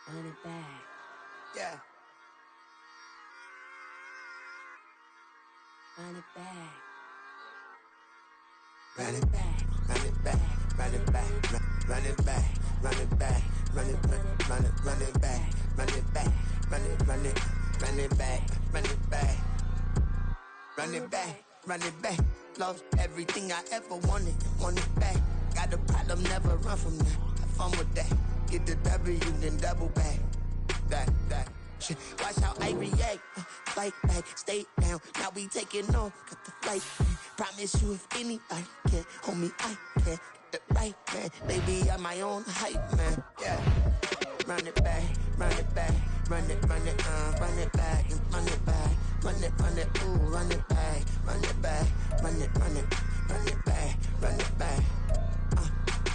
Run it back. Yeah. Run it back. Run it back. Run it back. Run it back. Run it back. Run it back. Run it back. Run it back. Run it back. Run it back. Run it back. Run it back. Run it back. Run it back. Lost everything I ever wanted. Want it back. Got a problem, never run from that. Have fun with that. Get the W, then double back. That. Shit. Watch how I react. Fight back, stay down. Now we taking off. Got the flight. Promise you, if anybody can, homie, I can. Get the right man. Baby, I'm my own hype man. Yeah. Run it back, run it back, run it back, and run it back, run it, ooh, run it back, run it back, run it back, run it back.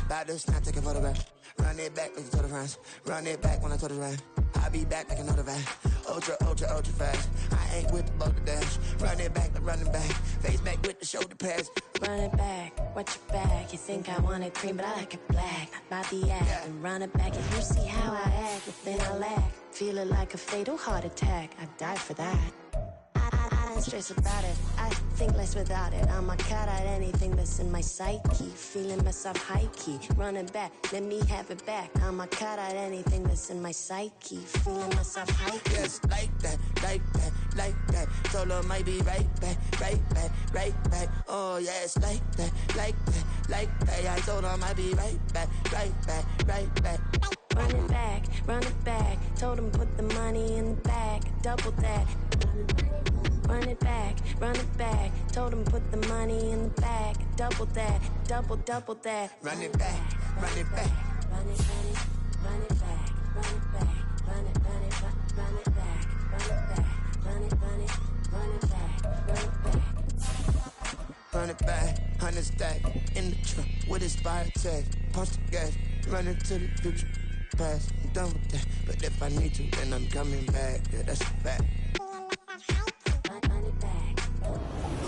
About to snap, take a photograph. Run it back, make it to the friends. Run it back when I told the run. I'll be back like another van. Ultra fast. I ain't with the boat to dash. Run it back, like running back. Face back with the shoulder pads. Run it back, watch your back. You think I want it cream, but I like it black. About the act, Yeah. and run it back. And you see how I act, but then I lack. Feeling like a fatal heart attack. I'd die for that. I don't stress about it. I think less without it. I'ma cut out anything that's in my psyche. Feeling myself high key. Running back, let me have it back. I'ma cut out anything that's in my psyche. Feeling myself high key. Yes, like that. Told her might be right back. Oh, yes, like that. I told her might be right back. Run it back. Told him put the money in the bag. Double that. Run it back. Told him put the money in the bag. Double that. Double that. Run it back. Run it back. Run it back. Run it back. Run it back. Run it back. Run it back. 100 stack in the truck with his fire tag. Punch the gas, running to the future. Past, I'm done with that. But if I need to, then I'm coming back. Yeah, that's a fact.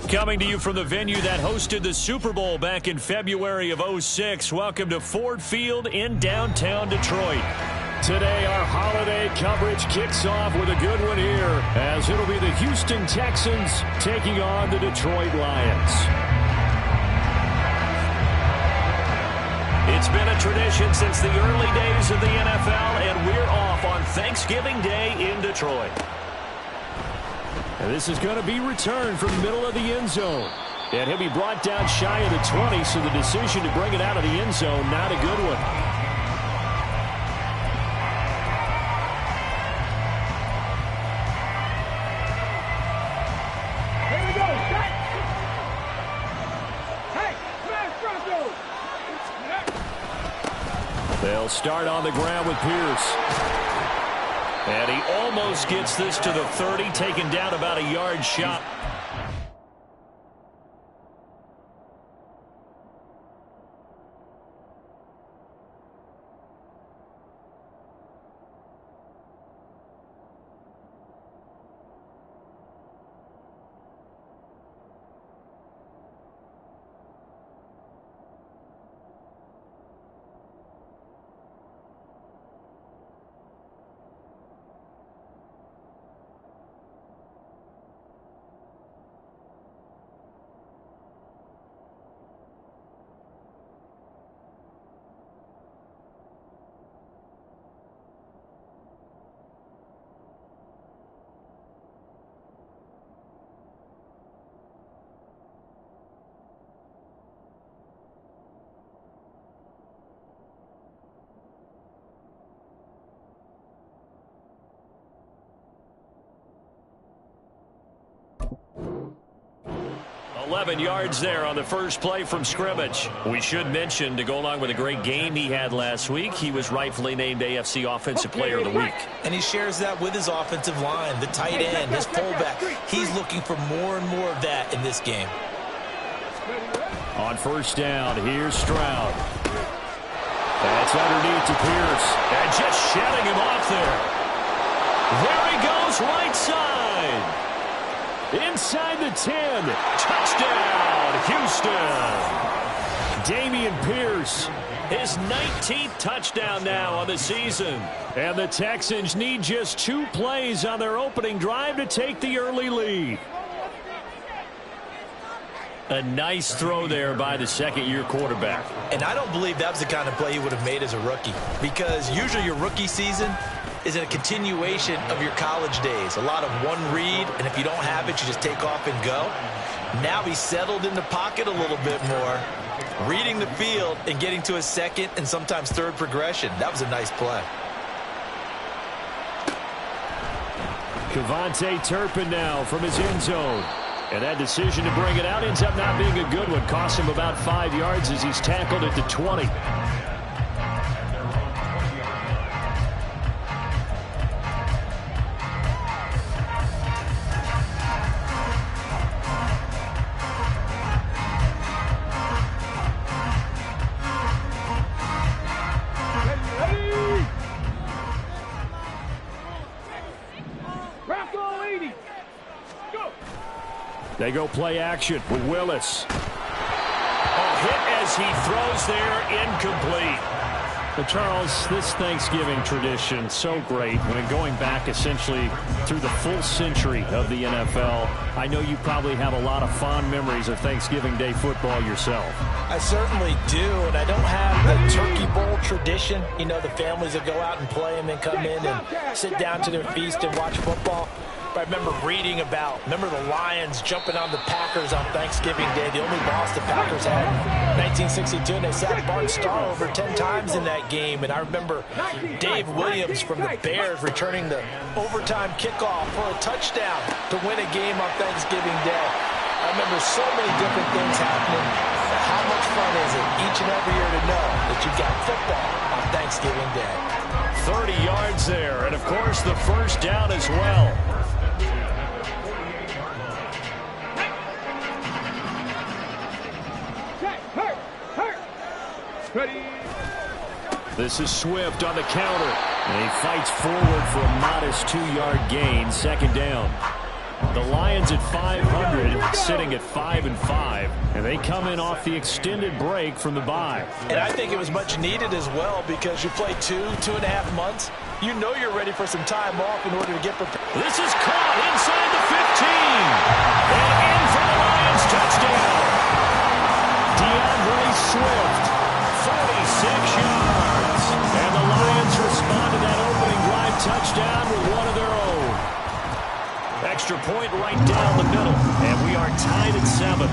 Coming to you from the venue that hosted the Super Bowl back in February of '06. Welcome to Ford Field in downtown Detroit. Today, our holiday coverage kicks off with a good one here, as it'll be the Houston Texans taking on the Detroit Lions. It's been a tradition since the early days of the NFL, and we're off on Thanksgiving Day in Detroit. And this is going to be returned from the middle of the end zone. And he'll be brought down shy of the 20, so the decision to bring it out of the end zone, not a good one. Here we go, shot! Hey, smash Bronco! They'll start on the ground with Pierce. And he almost gets this to the 30, taken down about a yard shot. $11 yards there on the first play from scrimmage. We should mention, to go along with a great game he had last week, he was rightfully named AFC Offensive Player of the Week. And he shares that with his offensive line, the tight end, his fullback. He's looking for more and more of that in this game. On first down, here's Stroud. That's underneath to Pierce. And just shedding him off there. There he goes, right side. Inside the 10. Touchdown, Houston. Dameon Pierce His 19th touchdown now on the season. And the Texans need just 2 plays on their opening drive to take the early lead. A nice throw there by the second-year quarterback. And I don't believe that was the kind of play he would have made as a rookie, because usually your rookie season is a continuation of your college days. A lot of one read, and if you don't have it, you just take off and go. Now he's settled in the pocket a little bit more, reading the field and getting to a second and sometimes third progression. That was a nice play. Kevontae Turpin now from his end zone. And that decision to bring it out ends up not being a good one. Cost him about 5 yards as he's tackled at the 20. They go play action with Willis. Hit as he throws there, incomplete. But Charles, this Thanksgiving tradition, so great when going back essentially through the full century of the NFL. I know you probably have a lot of fond memories of Thanksgiving Day football yourself. I certainly do, and I don't have the Turkey Bowl tradition. You know, the families that go out and play and then come in and sit down to their feast and watch football. I remember reading about, remember the Lions jumping on the Packers on Thanksgiving Day, the only loss the Packers had in 1962, and they sacked Bart Starr over 10 times in that game. And I remember Dave Williams from the Bears returning the overtime kickoff for a touchdown to win a game on Thanksgiving Day. I remember so many different things happening. How much fun is it each and every year to know that you've got football on Thanksgiving Day? 30 yards there, and of course the first down as well. This is Swift on the counter. And he fights forward for a modest 2-yard gain. Second down. The Lions at 500, sitting at 5-5. And they come in off the extended break from the bye. And I think it was much needed as well, because you play 2.5 months. You know you're ready for some time off in order to get prepared. This is caught inside the 15. And in for the Lions touchdown. DeAndre Swift, 46 yards. And the Lions respond to that opening drive touchdown with one of their own. Extra point right down the middle. And we are tied at 7.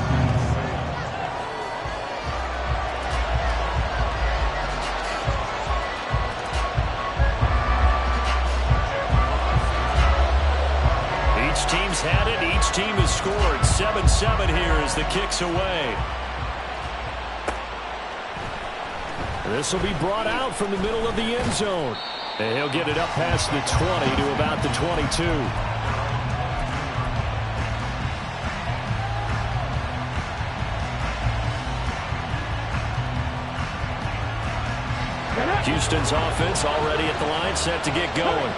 Each team's had it. Each team has scored. 7-7 here as the kick's away. This will be brought out from the middle of the end zone. And he'll get it up past the 20 to about the 22. Houston's offense already at the line, set to get going.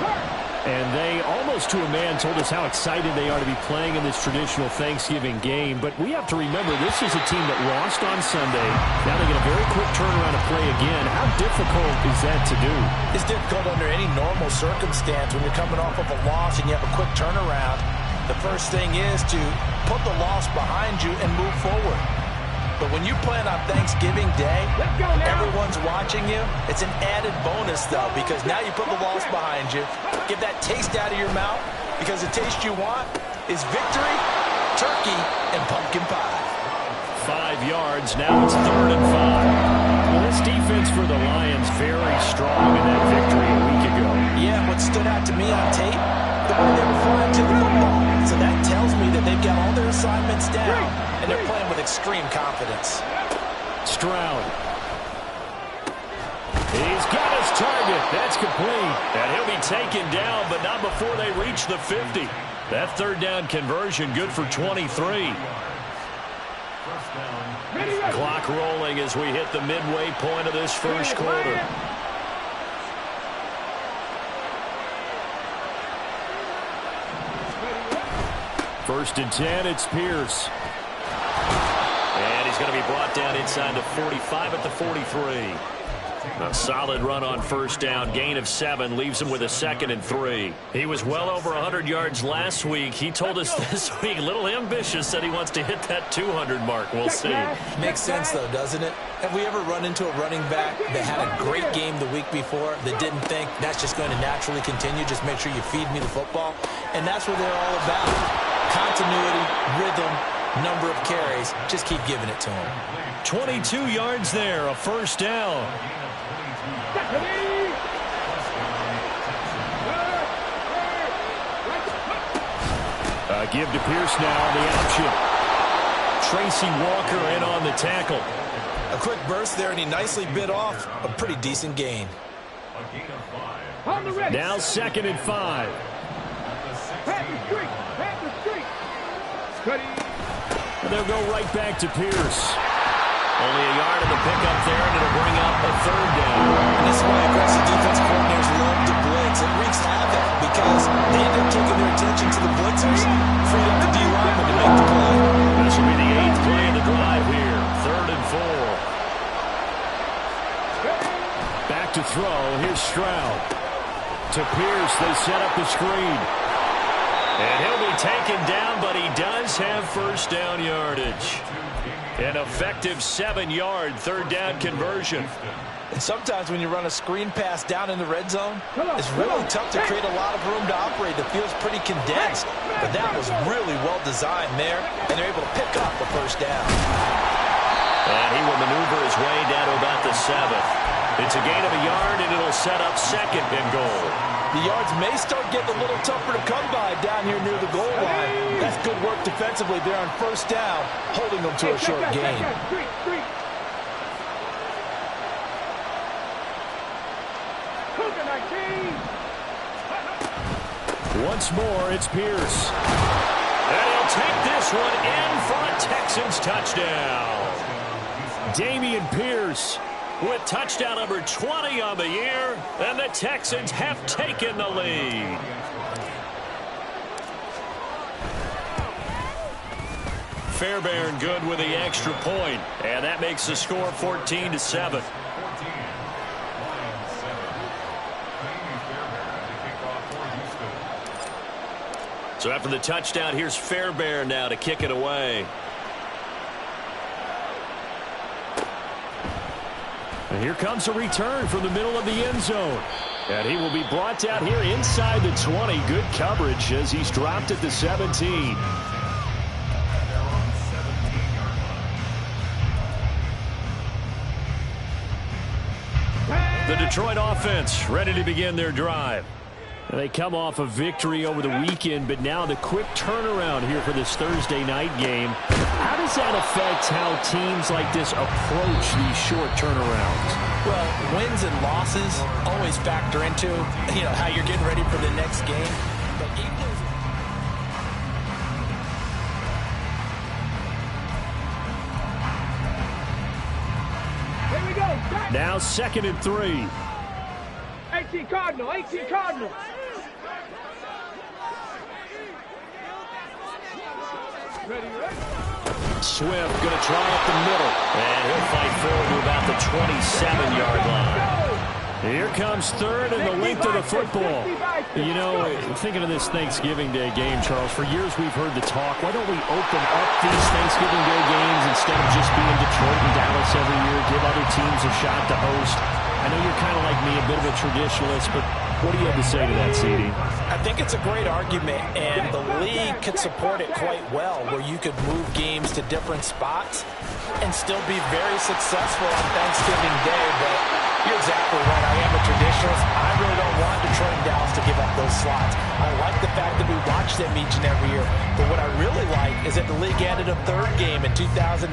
And they, almost to a man, told us how excited they are to be playing in this traditional Thanksgiving game. But we have to remember, this is a team that lost on Sunday. Now they get a very quick turnaround to play again. How difficult is that to do? It's difficult under any normal circumstance when you're coming off of a loss and you have a quick turnaround. The first thing is to put the loss behind you and move forward. But when you play on Thanksgiving Day, everyone's watching you. It's an added bonus, though, because now you put the loss behind you. Get that taste out of your mouth, because the taste you want is victory, turkey, and pumpkin pie. 5 yards. Now it's 3rd and 5. Well, this defense for the Lions very strong in that victory a week ago. Yeah, what stood out to me on tape, the way they were flying to the football. So that tells me that they've got all their assignments down, and they're playing with extreme confidence. Stroud. He's got his target. That's complete. And he'll be taken down, but not before they reach the 50. That 3rd down conversion good for 23. Clock rolling as we hit the midway point of this first quarter. First and 10, it's Pierce. And he's going to be brought down inside the 45 at the 43. A solid run on first down, gain of 7, leaves him with a 2nd and 3. He was well over 100 yards last week. He told us this week, a little ambitious, said he wants to hit that 200 mark. We'll see. Makes sense, though, doesn't it? Have we ever run into a running back that had a great game the week before that didn't think that's just going to naturally continue? Just make sure you feed me the football. And that's what they're all about. Continuity, rhythm, number of carries. Just keep giving it to him. 22 yards there, a first down. Give to Pierce now, the option. Tracy Walker in on the tackle. A quick burst there, and he nicely bit off a pretty decent gain. Now 2nd and 5. They'll go right back to Pierce. Only a yard in the pickup there, and it'll bring up a 3rd down. And this is why aggressive defense coordinators love to blitz. It wreaks havoc because they end up taking their attention to the blitzers, freed up the D lineman to make the play. This will be the 8th play of the drive here. 3rd and 4. Back to throw. Here's Stroud. To Pierce, they set up the screen. And he'll be taken down, but he does have first down yardage. An effective 7-yard 3rd down conversion. And sometimes when you run a screen pass down in the red zone, it's really tough to create a lot of room to operate. The field's pretty condensed. But that was really well designed there, and they're able to pick up the first down. And he will maneuver his way down to about the 7th. It's a gain of a yard, and it'll set up 2nd and goal. The yards may start getting a little tougher to come by down here near the goal line. That's good work defensively there on first down, holding them to a short gain. Once more, it's Pierce. And he'll take this one in for a Texans touchdown. Dameon Pierce with touchdown number 20 on the year, and the Texans have taken the lead. Fairbairn good with the extra point, and that makes the score 14-7. So after the touchdown, here's Fairbairn now to kick it away. And here comes a return from the middle of the end zone. And he will be brought down here inside the 20. Good coverage as he's dropped at the 17. The Detroit offense ready to begin their drive. They come off a victory over the weekend, but now the quick turnaround here for this Thursday night game. How does that affect how teams like this approach these short turnarounds? Well, wins and losses always factor into, how you're getting ready for the next game. But Here we go. Now 2nd and 3. 18 Cardinal, 18 Cardinal. Ready. Swift going to try up the middle. And he'll fight forward to about the 27-yard line. Here comes 3rd and the length of the football. Thinking of this Thanksgiving Day game, Charles, for years we've heard the talk, why don't we open up these Thanksgiving Day games instead of just being Detroit and Dallas every year, give other teams a shot to host? I know you're kind of like me, a bit of a traditionalist, but what do you have to say to that, CD? I think it's a great argument, and the league could support it quite well, where you could move games to different spots and still be very successful on Thanksgiving Day. But you're exactly right. I am a traditionalist. I really don't want Detroit and Dallas to give up those slots. I like the fact that we watch them each and every year. But what I really like is that the league added a 3rd game in 2006.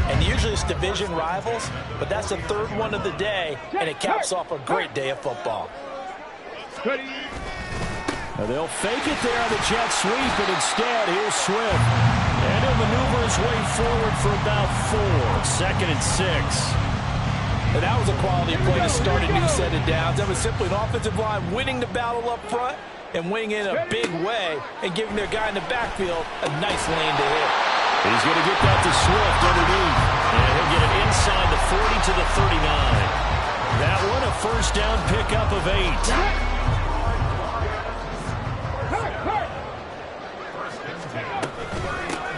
And usually it's division rivals, but that's the 3rd one of the day, and it caps off a great day of football. They'll fake it there on the jet sweep, and instead, here's Swift. And he'll maneuver his way forward for about 4. 2nd and 6. And that was a quality play to start a new set of downs. That was simply an offensive line winning the battle up front and winning in a big way and giving their guy in the backfield a nice lane to hit. He's going to get that to Swift underneath. And he'll get it inside the 40 to the 39. That one a first down pickup of 8.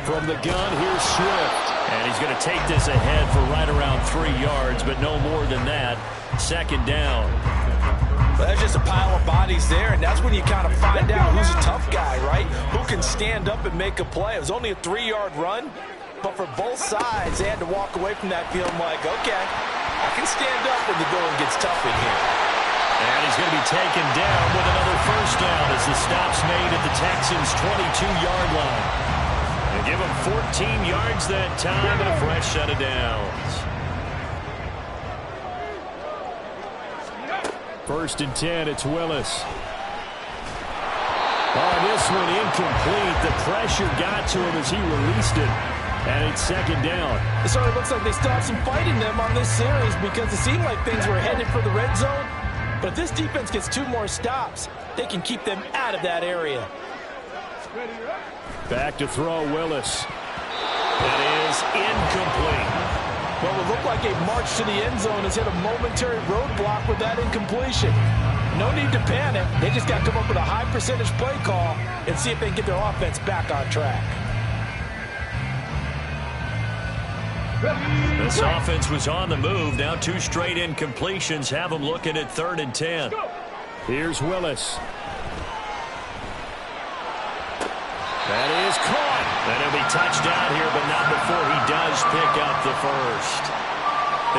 From the gun, here's Swift. And he's going to take this ahead for right around 3 yards, but no more than that. Second down. Well, there's just a pile of bodies there, and that's when you kind of find out who's a tough guy, right? Who can stand up and make a play. It was only a 3-yard run, but for both sides, they had to walk away from that feeling like, okay, I can stand up when the going gets tough in here. And he's going to be taken down with another first down as the stop's made at the Texans' 22-yard line. And give him 14 yards that time and a fresh set of downs. First and 10, it's Willis. Oh, this one incomplete. The pressure got to him as he released it. And it's second down. It certainly looks like they still have some fight in them on this series because it seemed like things were headed for the red zone. But if this defense gets 2 more stops, they can keep them out of that area. Back to throw, Willis. That is incomplete. Well, it looked like a march to the end zone has hit a momentary roadblock with that incompletion. No need to panic. They just got to come up with a high percentage play call and see if they can get their offense back on track. This offense was on the move. Now 2 straight incompletions have them looking at 3rd and 10. Here's Willis. That is caught. And he'll be touched out here, but not before he does pick up the first.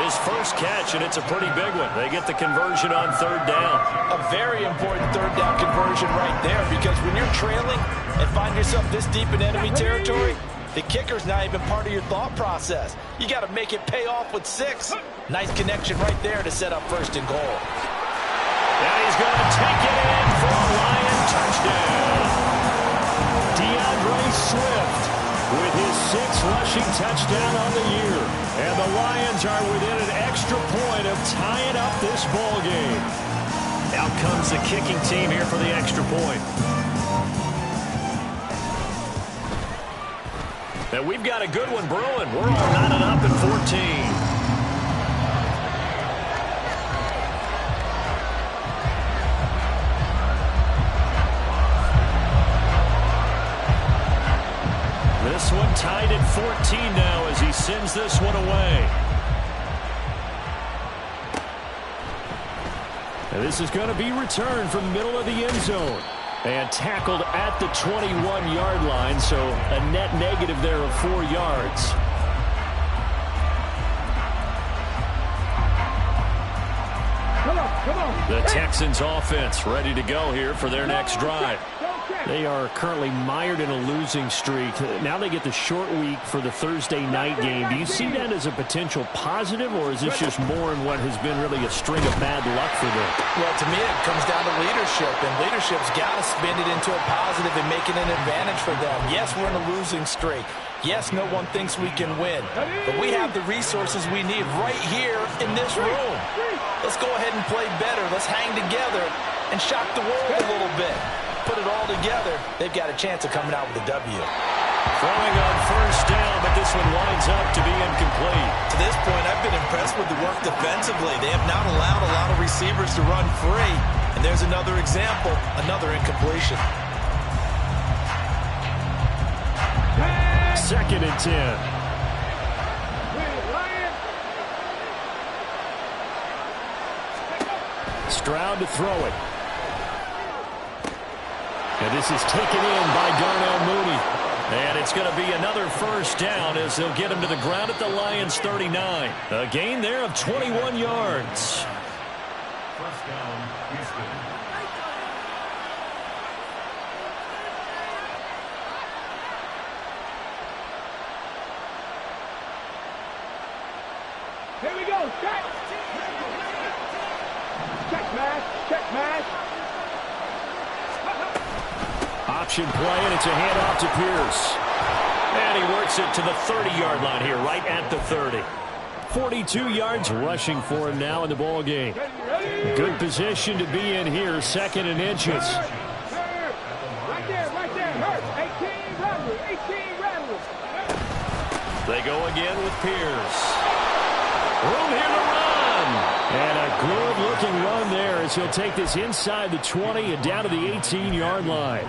His first catch, and it's a pretty big one. They get the conversion on 3rd down. A very important 3rd down conversion right there, because when you're trailing and find yourself this deep in enemy territory, the kicker's not even part of your thought process. You got to make it pay off with 6. Nice connection right there to set up 1st and goal. And he's going to take it in for a Lion touchdown. Swift with his 6th rushing touchdown on the year. And the Lions are within an extra point of tying up this ball game. Out comes the kicking team here for the extra point. And we've got a good one brewing. We're all knotted up at 14. This one tied at 14 now as he sends this one away. And this is going to be returned from the middle of the end zone. And tackled at the 21-yard line, so a net negative there of 4 yards. Come on. The Texans offense ready to go here for their next drive. They are currently mired in a losing streak. Now they get the short week for the Thursday night game. Do you see that as a potential positive, or is this just more in what has been really a string of bad luck for them? Well, to me, it comes down to leadership, and leadership's got to spin it into a positive and make it an advantage for them. Yes, we're in a losing streak. Yes, no one thinks we can win, but we have the resources we need right here in this room. Let's go ahead and play better. Let's hang together and shock the world a little bit. Put it all together, they've got a chance of coming out with a W. Throwing on first down, but this one winds up to be incomplete. To this point, I've been impressed with the work defensively. They have not allowed a lot of receivers to run free. And there's another example, another incompletion. 2nd and 10. Stroud to throw it. And this is taken in by Darnell Mooney. And it's going to be another first down as they'll get him to the ground at the Lions' 39. A gain there of 21 yards. First down, Houston. Here we go. Check. Check match. Check match. Option play, and it's a handoff to Pierce. And he works it to the 30-yard line here, right at the 30. 42 yards rushing for him now in the ball game. Good position to be in here, 2nd and inches. Right there. Hurt. 18 rattlers. They go again with Pierce. Room here to run. And a good-looking run there as he'll take this inside the 20 and down to the 18-yard line.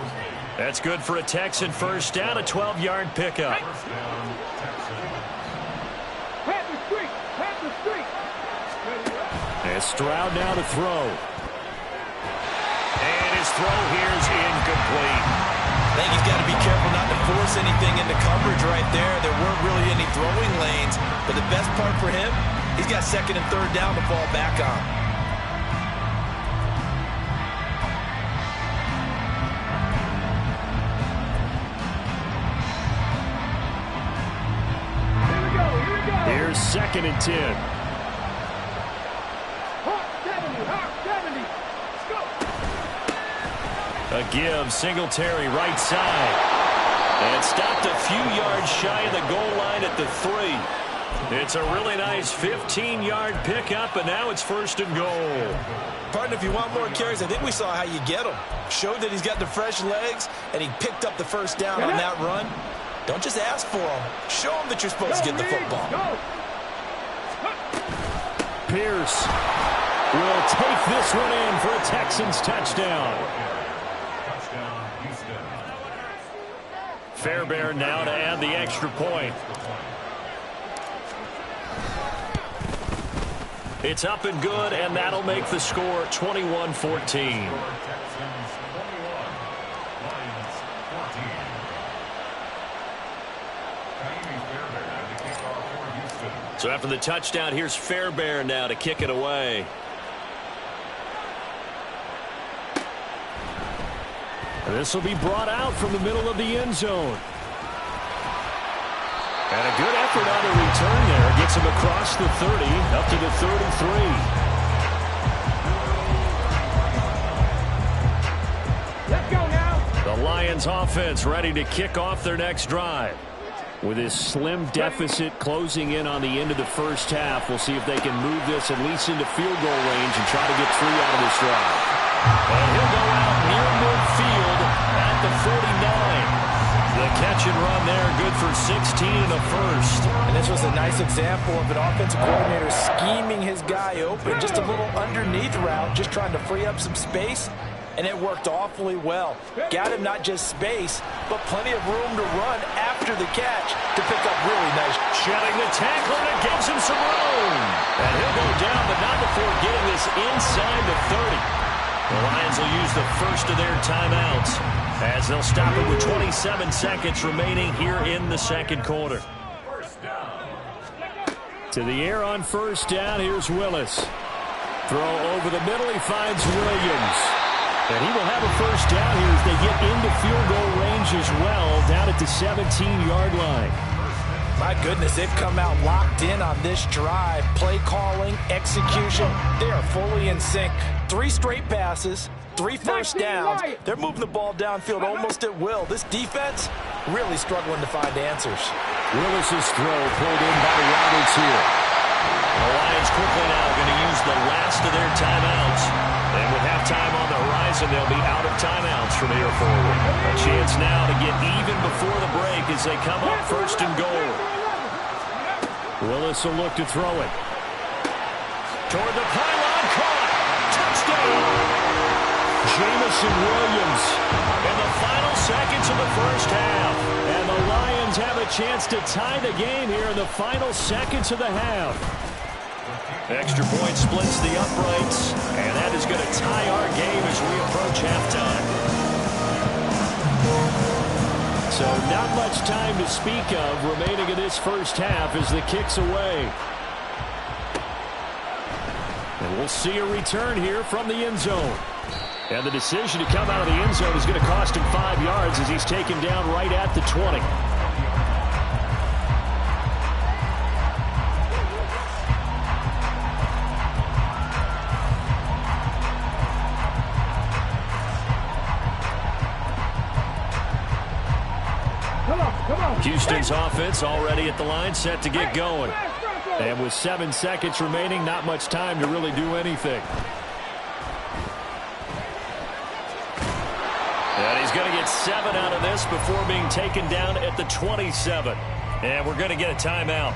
That's good for a Texan first down, a 12-yard pickup. And Stroud now to throw. And his throw here is incomplete. I think he's got to be careful not to force anything into coverage right there. There weren't really any throwing lanes. But the best part for him, he's got second and third down to fall back on. Here's second and 10. A give, Singletary right side. And stopped a few yards shy of the goal line at the 3. It's a really nice 15-yard pickup, and now it's first and goal. Partner, if you want more carries, I think we saw how you get him. Showed that he's got the fresh legs, and he picked up the first down on that run. Don't just ask for him. Show him that you're supposed to get the football. Pierce will take this one in for a Texans touchdown. Fairbairn now to add the extra point. It's up and good, and that'll make the score 21-14. So after the touchdown, here's Fairbairn now to kick it away. This will be brought out from the middle of the end zone. And a good effort on the return there. Gets him across the 30, up to the 33. Let's go now. The Lions offense ready to kick off their next drive. With his slim deficit closing in on the end of the first half, we'll see if they can move this at least into field goal range and try to get 3 out of this drive. And he'll go out near midfield at the 49. The catch and run there, good for 16 and a first. And this was a nice example of an offensive coordinator scheming his guy open. Just a little underneath route, just trying to free up some space. And it worked awfully well. Got him not just space, but plenty of room to run after the catch to pick up really nice. Shedding the tackle, and it gives him some room. And he'll go down, but not before getting this inside the 30. The Lions will use the first of their timeouts as they'll stop it with 27 seconds remaining here in the second quarter. To the air on first down, here's Willis. Throw over the middle, he finds Williams. And he will have a first down here as they get into field goal range as well, down at the 17-yard line. My goodness, they've come out locked in on this drive. Play calling, execution, they are fully in sync. 3 straight passes, 3 first downs. They're moving the ball downfield almost at will. This defense really struggling to find answers. Willis's throw pulled in by Roberts here. The Lions quickly now going to use the last of their timeouts. And with halftime on the horizon, they'll be out of timeouts from here forward. A chance now to get even before the break as they come up first and goal. Willis will look to throw it. Toward the pylon, caught. Touchdown! Jamison Williams in the final seconds of the first half. And the Lions have a chance to tie the game here in the final seconds of the half. Extra point splits the uprights, and that is going to tie our game as we approach halftime. So not much time to speak of remaining in this first half as the kick's away. And we'll see a return here from the end zone. And the decision to come out of the end zone is going to cost him 5 yards as he's taken down right at the 20. Houston's offense already at the line, set to get going. And with 7 seconds remaining, not much time to really do anything. And he's going to get 7 out of this before being taken down at the 27. And we're going to get a timeout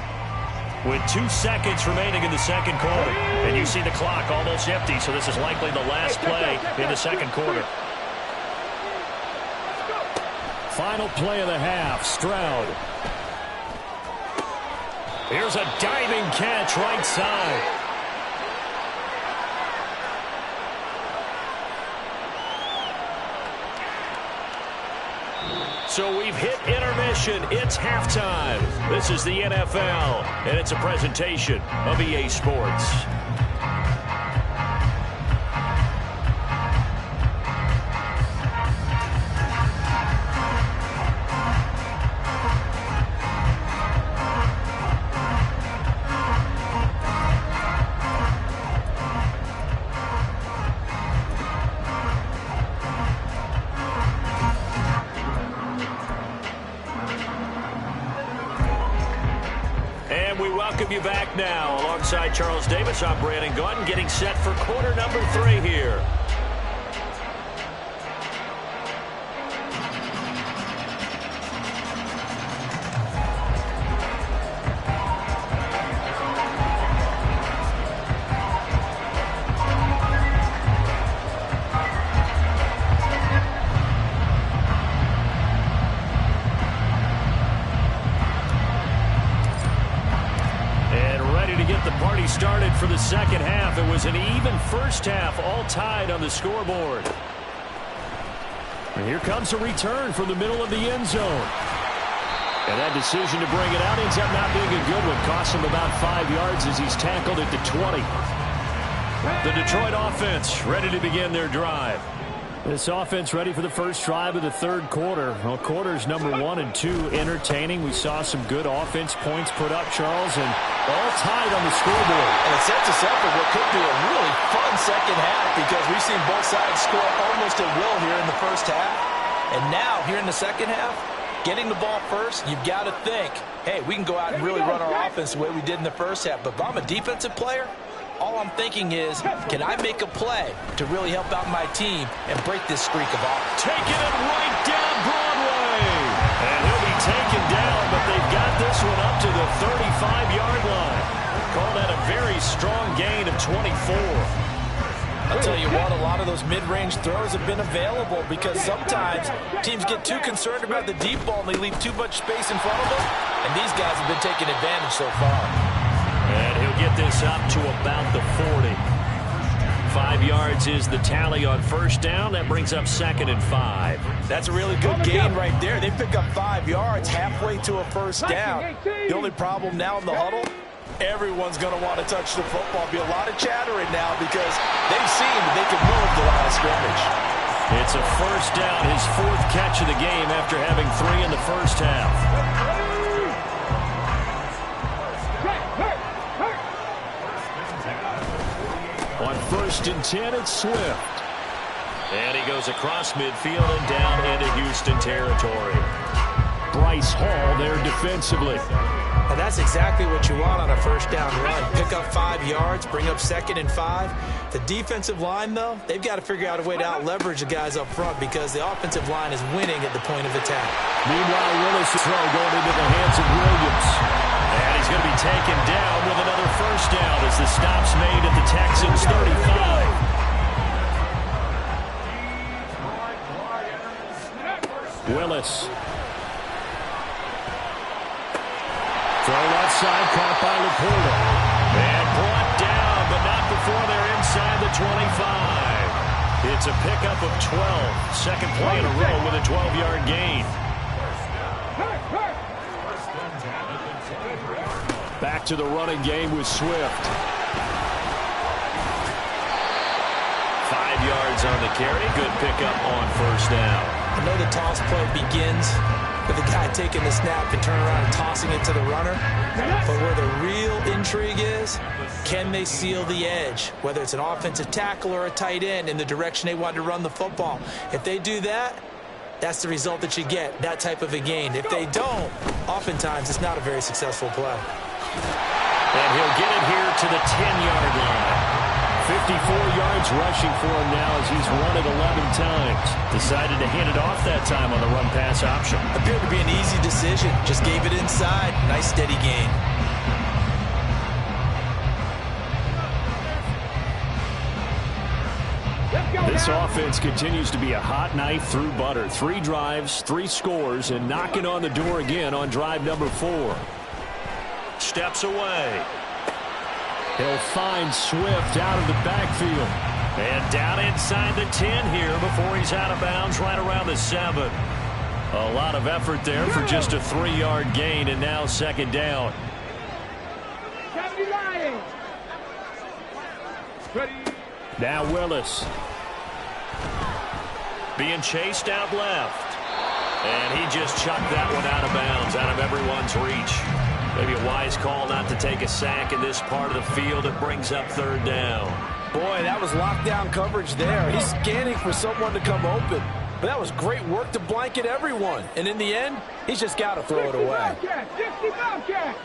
with 2 seconds remaining in the second quarter. And you see the clock almost empty, so this is likely the last play in the second quarter. Final play of the half, Stroud. Here's a diving catch right side. So we've hit intermission. It's halftime. This is the NFL, and it's a presentation of EA Sports. You back now alongside Charles Davis. I'm Brandon Gaudin, getting set for quarter number 3 here. Started for the second half. It was an even first half, all tied on the scoreboard. And here comes a return from the middle of the end zone. And that decision to bring it out ends up not being a good one. Costs him about 5 yards as he's tackled at the 20. The Detroit offense ready to begin their drive. This offense ready for the first drive of the third quarter. Well, quarters number 1 and 2 entertaining. We saw some good offense points put up, Charles, and all tied on the scoreboard. And it sets us up for what could be a really fun second half because we've seen both sides score almost at will here in the first half. And now, here in the second half, getting the ball first, you've got to think, hey, we can go out and really run our offense the way we did in the first half. But if I'm a defensive player, all I'm thinking is, can I make a play to really help out my team and break this streak of offense? Taking it right down Broadway. And he'll be taken down, but they've got this one up to the 35-yard line. Call that a very strong gain of 24. I'll tell you what, a lot of those mid-range throws have been available because sometimes teams get too concerned about the deep ball and they leave too much space in front of them. And these guys have been taking advantage so far. And he'll get this up to about the 40. 5 yards is the tally on first down. That brings up 2nd and 5. That's a really good gain right there. They pick up 5 yards halfway to a first down. The only problem now in the huddle, everyone's going to want to touch the football. Be a lot of chattering now because they've seen that they can move the line of scrimmage. It's a first down, his 4th catch of the game after having 3 in the first half. On 1st and 10, it's Swift. And he goes across midfield and down into Houston territory. Bryce Hall there defensively. And that's exactly what you want on a first down run. Pick up 5 yards, bring up 2nd and 5. The defensive line, though, they've got to figure out a way to out-leverage the guys up front because the offensive line is winning at the point of attack. Meanwhile, Willis' throw going into the hands of Williams. And he's going to be taken down with another first down as the stop's made at the Texans' 35. Willis. Throw left side, caught by Laporta. And brought down, but not before they're inside the 25. It's a pickup of 12. Second play in a row with a 12-yard gain. Back to the running game with Swift. 5 yards on the carry. Good pickup on first down. I know the toss play begins with the guy taking the snap and turning around and tossing it to the runner. But where the real intrigue is, can they seal the edge? Whether it's an offensive tackle or a tight end in the direction they want to run the football. If they do that, that's the result that you get, that type of a gain. If they don't, oftentimes it's not a very successful play. And he'll get it here to the 10-yard line. 54 yards rushing for him now as he's run it 11 times. Decided to hand it off that time on the run-pass option. Appeared to be an easy decision. Just gave it inside. Nice steady gain. This offense continues to be a hot knife through butter. 3 drives, 3 scores, and knocking on the door again on drive number 4. Steps away. He'll find Swift out of the backfield. And down inside the 10 here before he's out of bounds right around the 7. A lot of effort there for just a 3-yard gain, and now second down. Now Willis. Being chased out left. And he just chucked that one out of bounds, out of everyone's reach. Maybe a wise call not to take a sack in this part of the field. It brings up third down. Boy, that was lockdown coverage there. He's scanning for someone to come open. But that was great work to blanket everyone. And in the end, he's just got to throw it away. 60 Bobcats.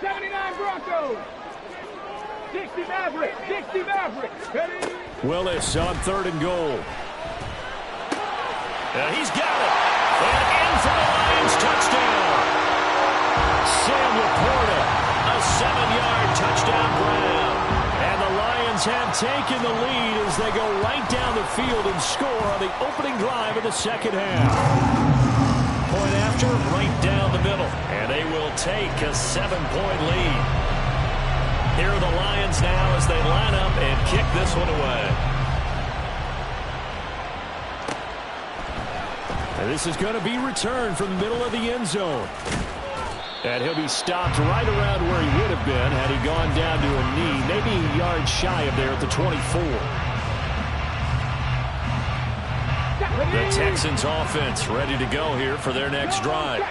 79 Broncos. 60 Mavericks. 60 Mavericks. Willis on 3rd and goal. And he's got it. And in for the Lions touchdown. Sam Laporta, a 7-yard touchdown grab. And the Lions have taken the lead as they go right down the field and score on the opening drive of the second half. Point after, right down the middle. And they will take a 7-point lead. Here are the Lions now as they line up and kick this one away. And this is going to be returned from the middle of the end zone. And he'll be stopped right around where he would have been had he gone down to a knee, maybe a yard shy of there at the 24. The Texans offense ready to go here for their next drive.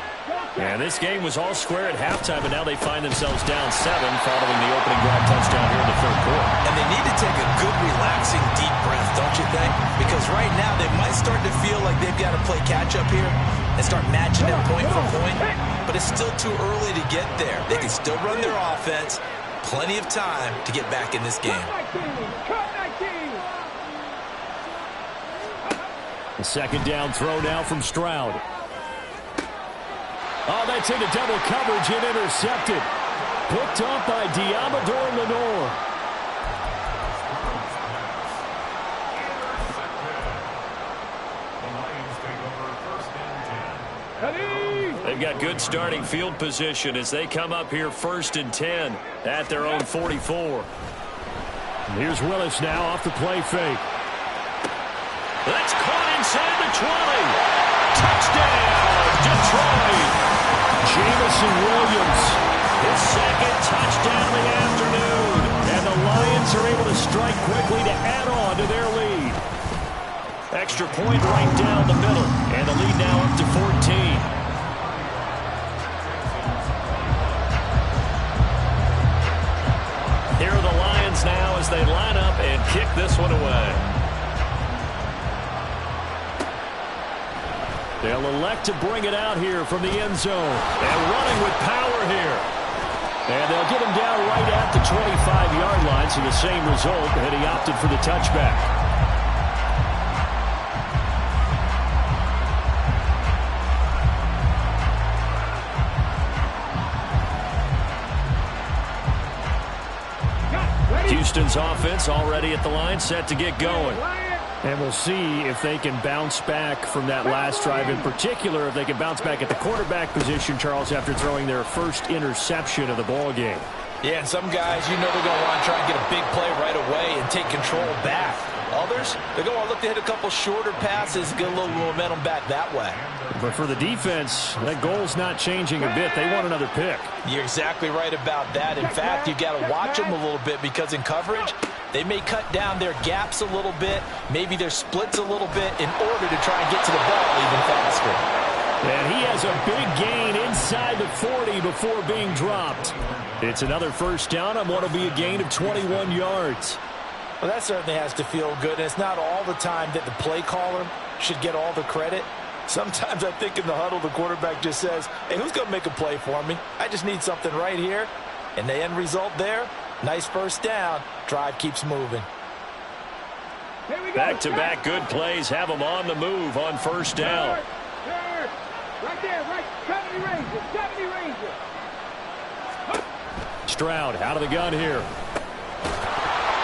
And this game was all square at halftime, and now they find themselves down 7 following the opening drive touchdown here in the 3rd quarter. And they need to take a good, relaxing, deep breath, don't you think? Because right now they might start to feel like they've got to play catch-up here and start matching them point for point. But it's still too early to get there. They can still run their offense. Plenty of time to get back in this game. The second down throw now from Stroud. Oh, that's into double coverage and intercepted. Picked up by Diamador Lenore. They've got good starting field position as they come up here 1st and 10 at their own 44. And here's Willis now off the play fake. That's caught inside the 20. Touchdown, Detroit. Jamison Williams, his 2nd touchdown of the afternoon. And the Lions are able to strike quickly to add on to their lead. Extra point right down the middle. And the lead now up to 14. Here are the Lions now as they line up and kick this one away. They'll elect to bring it out here from the end zone. And running with power here. And they'll get him down right at the 25-yard line, so the same result, and he opted for the touchback. Houston's offense already at the line, set to get going. And we'll see if they can bounce back from that last drive. In particular, if they can bounce back at the quarterback position, Charles, after throwing their first interception of the ball game. Yeah, and some guys, you know they're going to want to try and get a big play right away and take control back. Others, they're going to look to hit a couple shorter passes, get a little momentum back that way. But for the defense, that goal's not changing a bit. They want another pick. You're exactly right about that. In fact, you've got to watch them a little bit because in coverage, they may cut down their gaps a little bit, maybe their splits a little bit in order to try and get to the ball even faster. And he has a big gain inside the 40 before being dropped. It's another first down on what will be a gain of 21 yards. Well, that certainly has to feel good, and it's not all the time that the play caller should get all the credit. Sometimes I think in the huddle, the quarterback just says, hey, who's going to make a play for me? I just need something right here. And the end result there, Nice first down. Drive keeps moving. Back-to-back good plays have them on the move on first down. Right there, right. 70 Ranger, 70 Ranger. Stroud out of the gun here.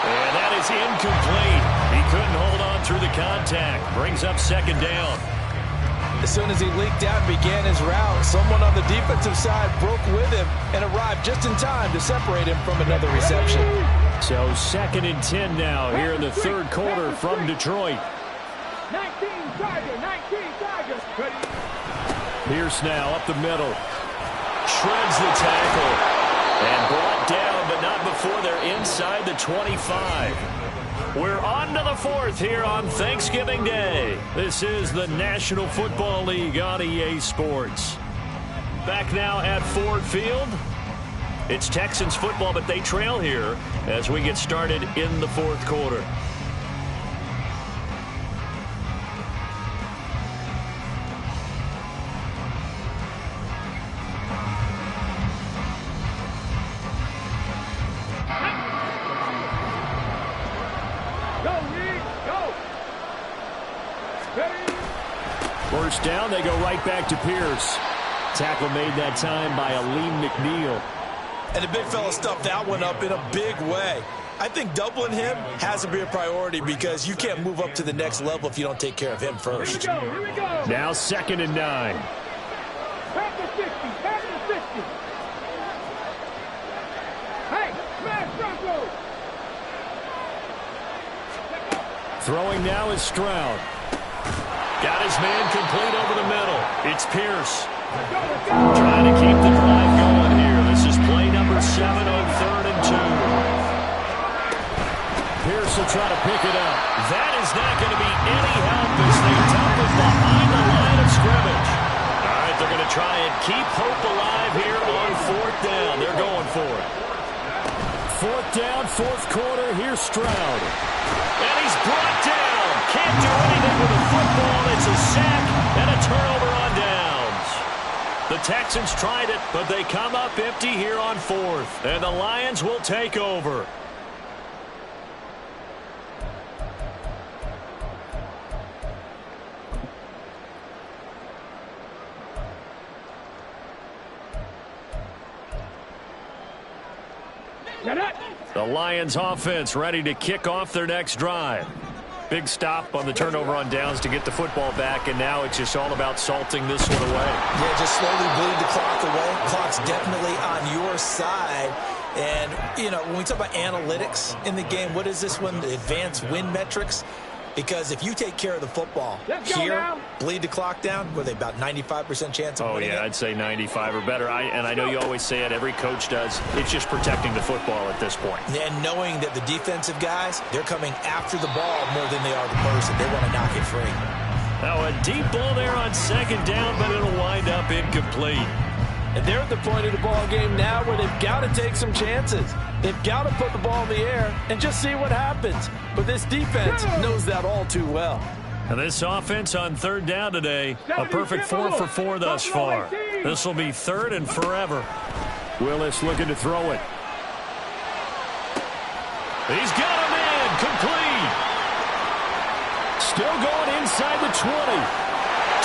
And that is incomplete. He couldn't hold on through the contact. Brings up second down. As soon as he leaked out and began his route, someone on the defensive side broke with him and arrived just in time to separate him from another reception. So 2nd and 10 now here in the third quarter from Detroit. 19 Tiger. Pierce now up the middle. Shreds the tackle. And brought down, but not before they're inside the 25. We're on to the 4th here on Thanksgiving Day. This is the National Football League on EA Sports. Back now at Ford Field. It's Texans football, but they trail here as we get started in the 4th quarter. First down, they go right back to Pierce. Tackle made that time by Aleem McNeil. And the big fella stuffed that one up in a big way. I think doubling him has to be a priority because you can't move up to the next level if you don't take care of him first. Here we go. Now 2nd and 9. Pack the 50. Hey, smash Bronco. Throwing now is Stroud. Got his man complete over the middle. It's Pierce. Trying to keep the drive going here. This is play number 7 on 3rd and 2. Pierce will try to pick it up. That is not going to be any help as they dump it behind the line of scrimmage. All right, they're going to try and keep hope alive here on 4th down. They're going for it. 4th down, 4th quarter. Here's Stroud. And he's brought down. Can't do anything with a football. It's a sack and a turnover on downs. The Texans tried it, but they come up empty here on 4th. And the Lions will take over. The Lions offense ready to kick off their next drive. Big stop on the turnover on downs to get the football back, and now it's just all about salting this one away. Yeah, just slowly bleed the clock away. Clock's definitely on your side. And, you know, when we talk about analytics in the game, what is this one? The advanced win metrics? Because if you take care of the football here, bleed the clock down, were they about 95% chance of winning it? I'd say 95 or better. And I know you always say it, every coach does. It's just protecting the football at this point. And knowing that the defensive guys, they're coming after the ball more than they are the person. They want to knock it free. Now a deep ball there on 2nd down, but it'll wind up incomplete. And they're at the point of the ball game now where they've got to take some chances. They've got to put the ball in the air and just see what happens. But this defense knows that all too well. And this offense on 3rd down today, a perfect 4 for 4 thus far. This will be 3rd and forever. Willis looking to throw it. He's got him in, complete. Still going inside the 20.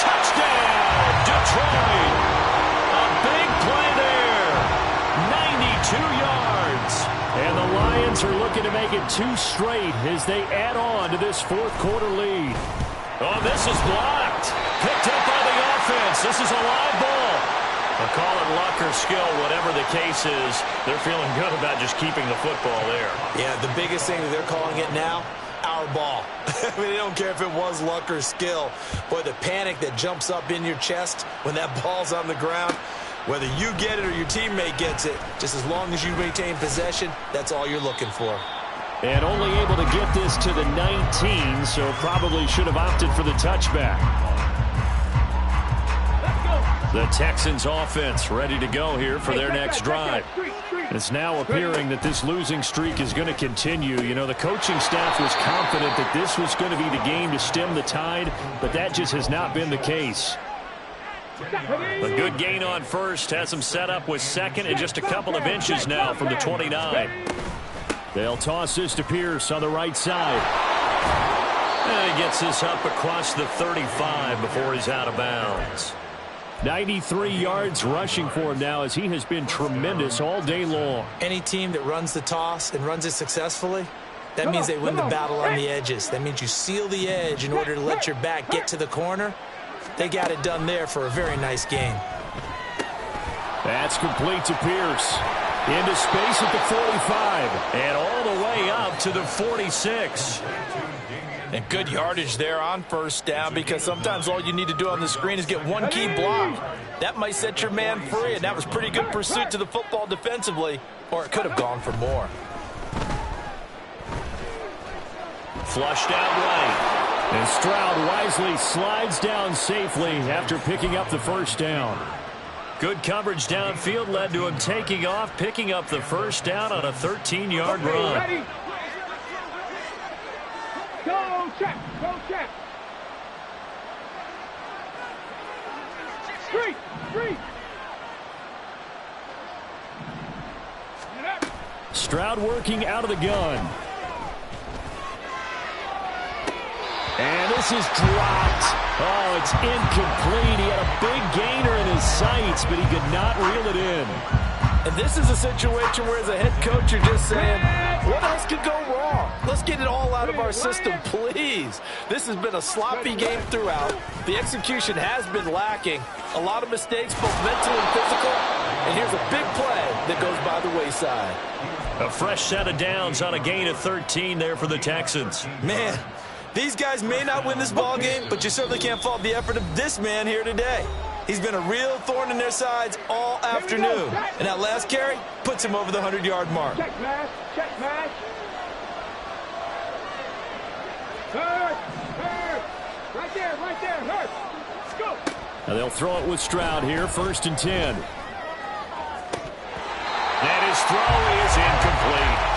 Touchdown, Detroit. A big play there. 92 yards. And the Lions are looking to make it 2 straight as they add on to this 4th quarter lead. Oh, this is blocked. Picked up by the offense. This is a live ball. They'll call it luck or skill, whatever the case is. They're feeling good about just keeping the football there. Yeah, the biggest thing that they're calling it now, our ball. I mean, they don't care if it was luck or skill. Boy, the panic that jumps up in your chest when that ball's on the ground, whether you get it or your teammate gets it, just as long as you maintain possession, that's all you're looking for. And only able to get this to the 19, so probably should have opted for the touchback. The Texans offense ready to go here for their next drive. It's now appearing that this losing streak is going to continue. You know, the coaching staff was confident that this was going to be the game to stem the tide, but that just has not been the case. A good gain on first has them set up with 2nd and just a couple of inches now from the 29. They'll toss this to Pierce on the right side. And he gets this up across the 35 before he's out of bounds. 93 yards rushing for him now as he has been tremendous all day long. Any team that runs the toss and runs it successfully, that means they win the battle on the edges. That means you seal the edge in order to let your back get to the corner. They got it done there for a very nice game. That's complete to Pierce. Into space at the 45. And all the way up to the 46. And good yardage there on first down, because sometimes all you need to do on the screen is get one key block. That might set your man free, and that was pretty good pursuit to the football defensively, or it could have gone for more. Flushed out right. And Stroud wisely slides down safely after picking up the first down. Good coverage downfield led to him taking off, picking up the first down on a 13-yard run. Ready? Go check, go check. Street. Stroud working out of the gun. And this is dropped. Oh, it's incomplete. He had a big gainer in his sights, but he could not reel it in. And this is a situation where, as a head coach, you're just saying, what else could go wrong? Let's get it all out of our system, please. This has been a sloppy game throughout. The execution has been lacking. A lot of mistakes, both mental and physical. And here's a big play that goes by the wayside. A fresh set of downs on a gain of 13 there for the Texans. Man, these guys may not win this ball game, but you certainly can't fault the effort of this man here today. He's been a real thorn in their sides all afternoon. And that last carry puts him over the 100-yard mark. Check mash. Hurt. Right there, hurt. Let's go. Now they'll throw it with Stroud here, 1st and 10. And his throw is incomplete.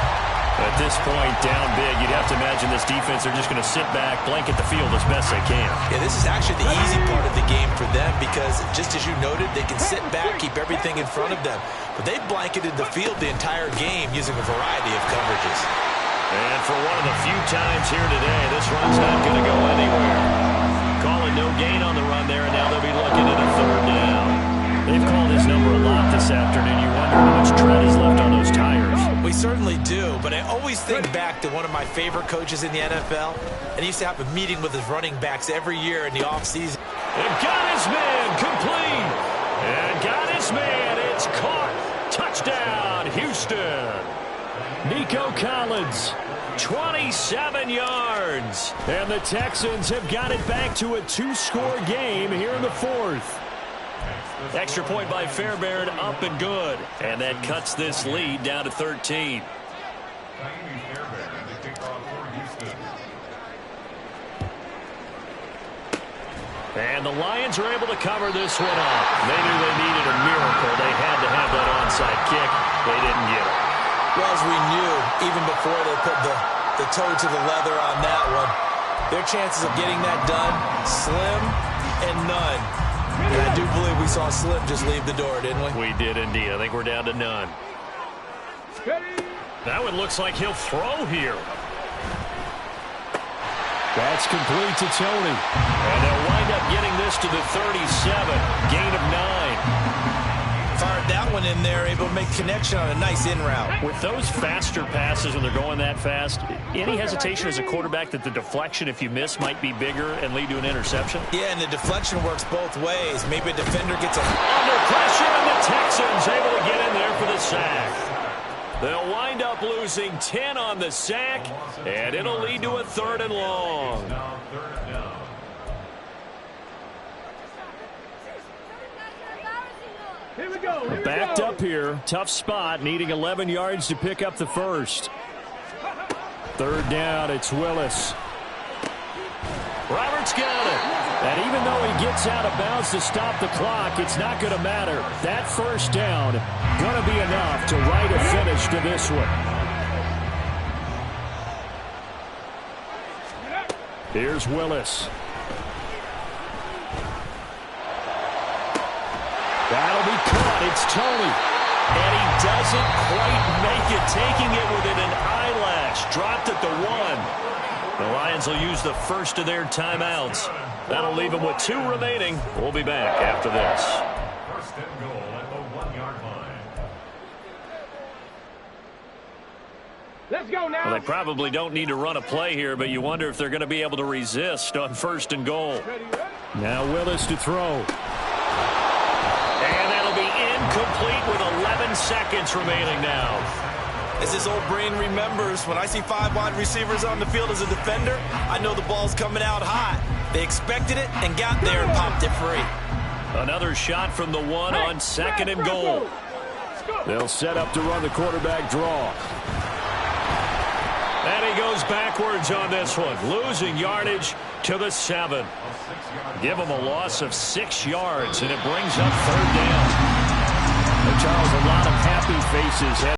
At this point, down big, you'd have to imagine this defense, they're just going to sit back, blanket the field as best they can. Yeah, this is actually the easy part of the game for them, because just as you noted, they can sit back, keep everything in front of them. But they've blanketed the field the entire game using a variety of coverages. And for one of the few times here today, this run's not going to go anywhere. Calling no gain on the run there, and now they'll be looking at a 3rd down. They've called his number a lot this afternoon. You wonder how much tread is left on those tires. We certainly do, but I always think back to one of my favorite coaches in the NFL, and he used to have a meeting with his running backs every year in the offseason. And got his man, complete. And got his man, it's caught. Touchdown, Houston. Nico Collins, 27 yards. And the Texans have got it back to a 2-score game here in the 4th. Extra point by Fairbairn, up and good. And that cuts this lead down to 13. And the Lions are able to cover this one up. They knew they needed a miracle. They had to have that onside kick. They didn't get it. Well, as we knew, even before they put the toe to the leather on that one, their chances of getting that done, slim and none. And I do believe we saw Slim just leave the door, didn't we? We did indeed. I think we're down to none. That one looks like he'll throw here. That's complete to Tony. And they'll wind up getting this to the 37. Gain of 9. Fired that one in there, able to make connection on a nice in route. With those faster passes when they're going that fast, any hesitation as a quarterback that the deflection, if you miss, might be bigger and lead to an interception? Yeah, and the deflection works both ways. Maybe a defender gets under pressure, and the Texans able to get in there for the sack. They'll wind up losing 10 on the sack, and it'll lead to a 3rd and long. Here we go. Backed up here. Tough spot. Needing 11 yards to pick up the first. 3rd down. It's Willis. Roberts got it. And even though he gets out of bounds to stop the clock, it's not going to matter. That first down going to be enough to write a finish to this one. Here's Willis. That'll be caught. It's Tony. And he doesn't quite make it, taking it within an eye dropped at the 1. The Lions will use the first of their timeouts. That'll leave them with 2 remaining. We'll be back after this. First and goal at the 1-yard line. Let's go now. Well, they probably don't need to run a play here, but you wonder if they're going to be able to resist on first and goal. Now Willis to throw. And that'll be incomplete with 11 seconds remaining now. As his old brain remembers, when I see 5 wide receivers on the field as a defender, I know the ball's coming out hot. They expected it and got there and popped it free. Another shot from the 1 on second and goal. They'll set up to run the quarterback draw. And he goes backwards on this one, losing yardage to the 7. Give him a loss of 6 yards, and it brings up 3rd down. And Charles, a lot of happy faces